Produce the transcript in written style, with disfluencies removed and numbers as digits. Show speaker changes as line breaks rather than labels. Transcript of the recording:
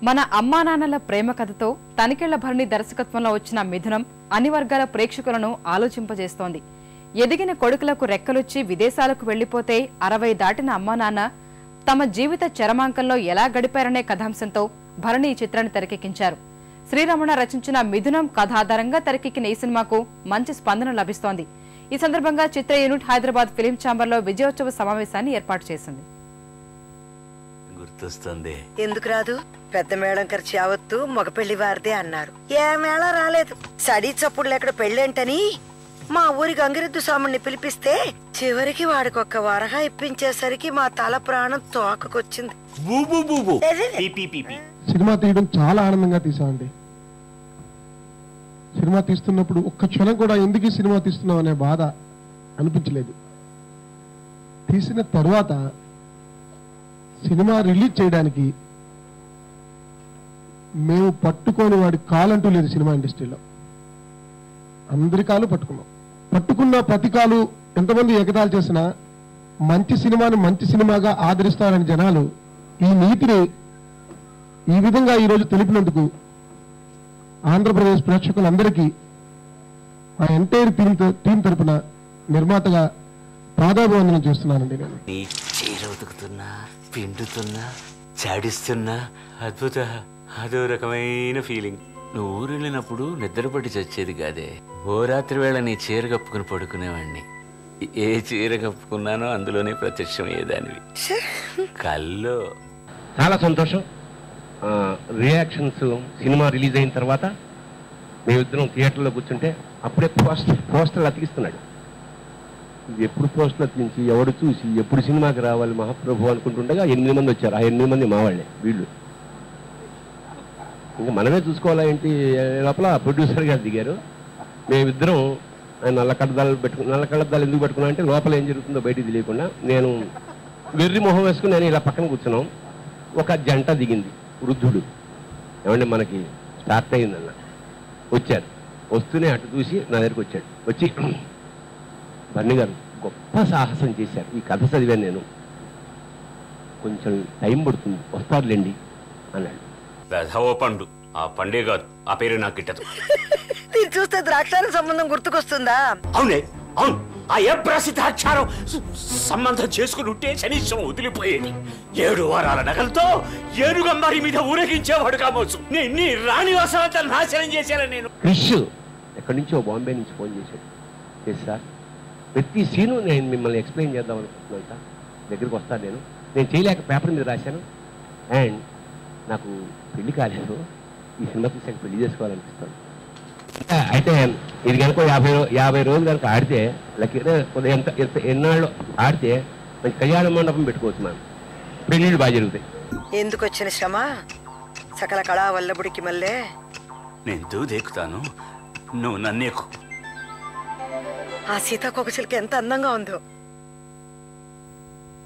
మన అమ్మా నాన్నల ప్రేమ కథతో తనికెళ్ల భరణి దర్శకత్వంలో వచ్చిన మిథునం అన్ని వర్గాల ప్రేక్షకులను ఆలోచింపజేస్తోంది. ఎదిగిన కొడుకులకు రెక్కలొచ్చి విదేశాలకు వెళ్లిపోతే 60 దాటిన అమ్మా నాన్న తమ జీవిత చరమాంకంలో ఎలా గడిపారనే కథాంశంతో భరణి ఈ చిత్రాన్ని తెరకెక్కించారు. శ్రీరమణ రచించిన మిథునం కథ ఆధారంగా తెరకెక్కిన ఈ సినిమాకు మంచి స్పందన లభిస్తోంది. ఈ సందర్భంగా చిత్ర యూనిట్ హైదరాబాద్ ఫిలిం ఛాంబర్లో విజయోత్సవ సమావేశాన్ని ఏర్పాటు చేసింది.
ఎందుకు రాదు? పెద్ద మేడం ఖర్చు యావత్తు మగపెళ్లి వారిదే అన్నారు. ఏ మేళ రాలేదు. సడీ చప్పుడు ఎక్కడ పెళ్ళేంటని మా ఊరి గంగిరెద్దు స్వామిని పిలిపిస్తే చివరికి వాడికొక్క వరహా ఇప్పించేసరికి మా తల ప్రాణం తోకకొచ్చింది.
సినిమా తీయడం చాలా ఆనందంగా తీసామండి. సినిమా తీస్తున్నప్పుడు ఒక్క క్షణం కూడా ఎందుకు ఈ సినిమా తీస్తున్నాం అనే బాధ అనిపించలేదు. తీసిన తరువాత సినిమా రిలీజ్ చేయడానికి మేము పట్టుకొని వాడి కాలంటూ లేదు. సినిమా ఇండస్ట్రీలో అందరి కాలు పట్టుకున్నాం. పట్టుకున్న ప్రతి కాలు ఎంతమంది ఎగతాలు చేసినా మంచి సినిమాని మంచి సినిమాగా ఆదరిస్తారని జనాలు ఈ నీతిని ఈ విధంగా ఈరోజు తెలిపినందుకు ఆంధ్రప్రదేశ్ ప్రేక్షకులందరికీ ఆ ఎంటైర్ టీం తరపున నిర్మాతగా పాదాభివందనం చేస్తున్నానండి. నేను
చీర ఉతుకుతున్నా, పిండుతున్నా, చాడిస్తున్నా, అద్భుత అదో రకమైన ఫీలింగ్. నువ్వు ఊరు వెళ్ళినప్పుడు నిద్రపట్టి చచ్చేది కాదే. ఓ రాత్రి వేళ నీ చీర కప్పుకుని పడుకునేవాడిని. ఏ చీర కప్పుకున్నానో అందులోనే ప్రత్యక్షమయ్యేదానివి కల్లో.
చాలా సంతోషం. రియాక్షన్స్ సినిమా రిలీజ్ అయిన తర్వాత మేమిద్దరం థియేటర్లో కూర్చుంటే అప్పుడే పోస్టర్లు అతికిస్తున్నాడు. ఎప్పుడు పోస్టర్లు అతికించి ఎవడు చూసి ఎప్పుడు సినిమాకి రావాలి మహాప్రభు అనుకుంటుండగా 8 మంది వచ్చారు. ఆ 8 మంది మా వాళ్ళే. వీళ్ళు ఇంకా మనమే చూసుకోవాలా ఏంటి లోపల ప్రొడ్యూసర్ గారు దిగారు. మేమిద్దరం నల్ల కళ్ళద్దాలు ఎందుకు పెట్టుకున్నా అంటే లోపల ఏం జరుగుతుందో బయటికి తెలియకుండా నేను వెర్రి మొహం వేసుకుని నేను ఇలా పక్కన కూర్చున్నాం. ఒక జంట దిగింది. వృద్ధుడు, ఏమంటే మనకి స్టార్ట్ అయిందన్న వచ్చారు. వస్తూనే అటు చూసి నా దగ్గరికి వచ్చాడు. వచ్చి బన్నీ గారు గొప్ప సాహసం చేశారు. ఈ కథ చదివాను నేను, కొంచెం టైం పడుతుంది, వస్తారులేండి అన్నాడు.
పండు ఆ పండే కాదు, ఆ పేరు నాకు గిట్టదు.
చూస్తే ద్రాక్షారం సంబంధం గుర్తుకొస్తుందా?
అవునే, అవును. ఆ అప్రసిద్ధాక్షారం సంబంధం చేసుకుని ఉంటే శనిశ్వం వదిలిపోయేది. 7 వారాల నగలతో ఏనుగంబారి మీద ఊరేగించేవాడు కావచ్చు. నీ రాణివాసంతా నాశనం చేశాను నేను.
క్రిష్ ఎక్కడి నుంచో బాంబే నుంచి ఫోన్ చేశాడు. ఎస్ సార్, ప్రతి సీను నేను మిమ్మల్ని ఎక్స్ప్లెయిన్ చేద్దాం అనుకుంటున్నాను సార్. దగ్గరికి వస్తాను. నేను చేయలేక పేపర్ మీద రాశాను. అండ్ నాకు పెళ్లి కాలేదు. ఈ సినిమా చూసాక పెళ్లి చేసుకోవాలనిపిస్తాను. అయితే ఇది కనుక 50 రోజులు కనుక ఆడితే ఎన్నాళ్ళు ఆడితే మంచి కళ్యాణ మండపం పెట్టుకోవచ్చు. మనం పెళ్లిళ్ళు బాగా జరుగుతాయి.
ఎందుకు వచ్చిన శ్రమ? సకల కళా వల్లబుడికి మళ్ళీ
నేను దూదెక్కుతాను, నువ్వు నన్నేకు.
ఆ సీతాకోక చిలుక ఎంత అందంగా ఉందో.